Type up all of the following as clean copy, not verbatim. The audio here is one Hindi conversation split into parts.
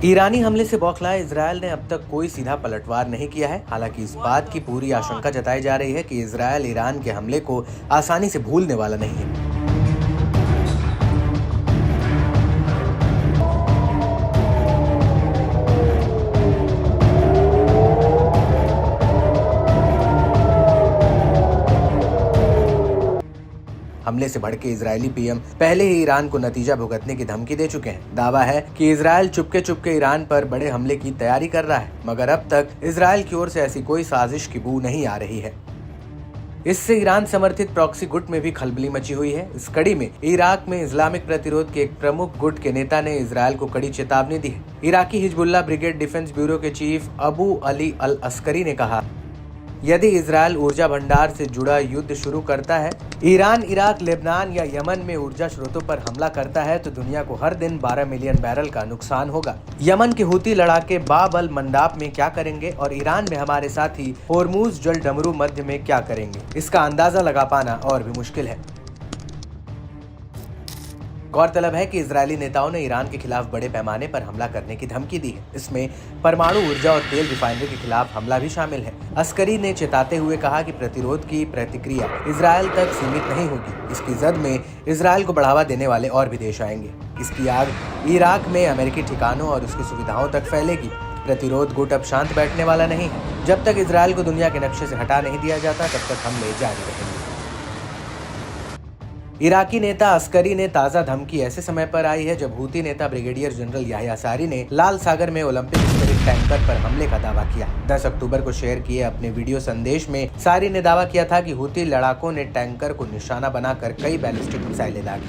ईरानी हमले से बौखलाए इजरायल ने अब तक कोई सीधा पलटवार नहीं किया है। हालांकि इस बात की पूरी आशंका जताई जा रही है कि इजरायल ईरान के हमले को आसानी से भूलने वाला नहीं है। हमले से भड़के इजरायली पीएम पहले ही ईरान को नतीजा भुगतने की धमकी दे चुके हैं। दावा है कि इजरायल चुपके चुपके ईरान पर बड़े हमले की तैयारी कर रहा है, मगर अब तक इजरायल की ओर से ऐसी कोई साजिश की बू नहीं आ रही है। इससे ईरान समर्थित प्रॉक्सी गुट में भी खलबली मची हुई है। इस कड़ी में इराक में इस्लामिक प्रतिरोध के एक प्रमुख गुट के नेता ने इजरायल को कड़ी चेतावनी दी है। Iraqi Hezbollah brigade defence bureau के चीफ अबू अली अल अस्करी ने कहा, यदि इजरायल ऊर्जा भंडार से जुड़ा युद्ध शुरू करता है, ईरान, इराक, लेबनान या यमन में ऊर्जा स्रोतों पर हमला करता है तो दुनिया को हर दिन 12 मिलियन बैरल का नुकसान होगा। यमन के हूती लड़ाके बाब अल मंडाब में क्या करेंगे और ईरान में हमारे साथी होर्मुज जल डमरू मध्य में क्या करेंगे, इसका अंदाजा लगा पाना और भी मुश्किल है। गौरतलब है कि इजरायली नेताओं ने ईरान के खिलाफ बड़े पैमाने पर हमला करने की धमकी दी है। इसमें परमाणु ऊर्जा और तेल रिफाइनरी के खिलाफ हमला भी शामिल है। अस्करी ने चेताते हुए कहा कि प्रतिरोध की प्रतिक्रिया इजरायल तक सीमित नहीं होगी। इसकी जद में इजरायल को बढ़ावा देने वाले और भी देश आएंगे। इसकी आग इराक में अमेरिकी ठिकानों और उसकी सुविधाओं तक फैलेगी। प्रतिरोध गुट अब शांत बैठने वाला नहीं है। जब तक इजरायल को दुनिया के नक्शे से हटा नहीं दिया जाता, तब तक हमले जारी रहेंगे। इराकी नेता अस्करी ने ताजा धमकी ऐसे समय पर आई है जब हूती नेता ब्रिगेडियर जनरल याह्या सारी ने लाल सागर में ओलंपिक स्पिरिट टैंकर पर हमले का दावा किया। 10 अक्टूबर को शेयर किए अपने वीडियो संदेश में सारी ने दावा किया था कि हूती लड़ाकों ने टैंकर को निशाना बनाकर कई बैलिस्टिक मिसाइलें दागी।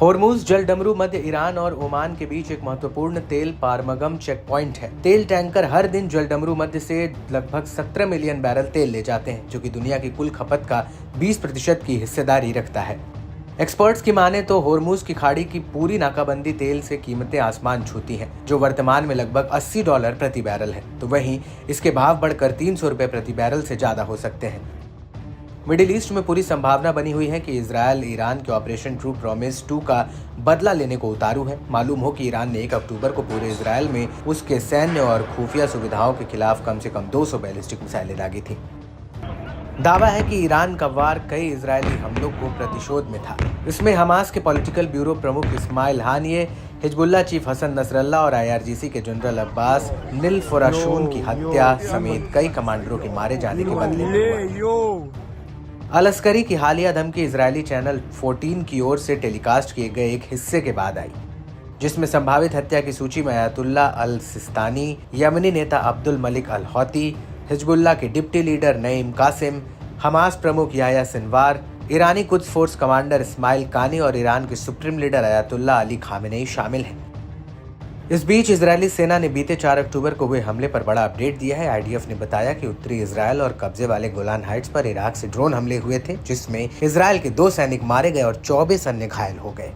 होर्मुज जल डमरू मध्य ईरान और ओमान के बीच एक महत्वपूर्ण तेल पारमगम चेक पॉइंट है। तेल टैंकर हर दिन जल डमरू मध्य से लगभग 17 मिलियन बैरल तेल ले जाते हैं, जो कि दुनिया की कुल खपत का 20% की हिस्सेदारी रखता है। एक्सपर्ट्स की माने तो होर्मुज की खाड़ी की पूरी नाकाबंदी तेल से कीमतें आसमान छूती हैं, जो वर्तमान में लगभग $80 प्रति बैरल है। तो वहीं इसके भाव बढ़कर $300 प्रति बैरल से ज्यादा हो सकते हैं। मिडिल ईस्ट में पूरी संभावना बनी हुई है कि इजरायल ईरान के ऑपरेशन ट्रू प्रॉमिस 2 का बदला लेने को उतारू है। मालूम हो कि ईरान ने 1 अक्टूबर को पूरे इजरायल में उसके सैन्य और खुफिया सुविधाओं के खिलाफ कम से कम 200 बैलिस्टिक मिसाइलें दागी थी। दावा है कि ईरान का वार कई इजरायली हमलों को प्रतिशोध में था। इसमें हमास के पॉलिटिकल ब्यूरो प्रमुख Ismail Haniyeh, Hezbollah chief Hassan Nasrallah और IRGC के जनरल अब्बास निल फराशून की हत्या समेत कई कमांडरों के मारे जाने के बदले अल अस्करी की हालिया धमकी इजरायली चैनल 14 की ओर से टेलीकास्ट किए गए एक हिस्से के बाद आई, जिसमें संभावित हत्या की सूची में अयातुल्लाह अल सिस्तानी, यमनी नेता Abdul Malik al Houthi, Hezbollah के deputy leader Naim Qassem, Hamas प्रमुख याह्या सिनवार, ईरानी Quds force commander Ismail Qaani और ईरान के supreme leader Ayatollah Ali Khamenei शामिल हैं। इस बीच इजरायली सेना ने बीते 4 अक्टूबर को हुए हमले पर बड़ा अपडेट दिया है। IDF ने बताया कि उत्तरी इजरायल और कब्जे वाले गोलान हाइट्स पर इराक से ड्रोन हमले हुए थे, जिसमें इजरायल के 2 सैनिक मारे गए और 24 अन्य घायल हो गए।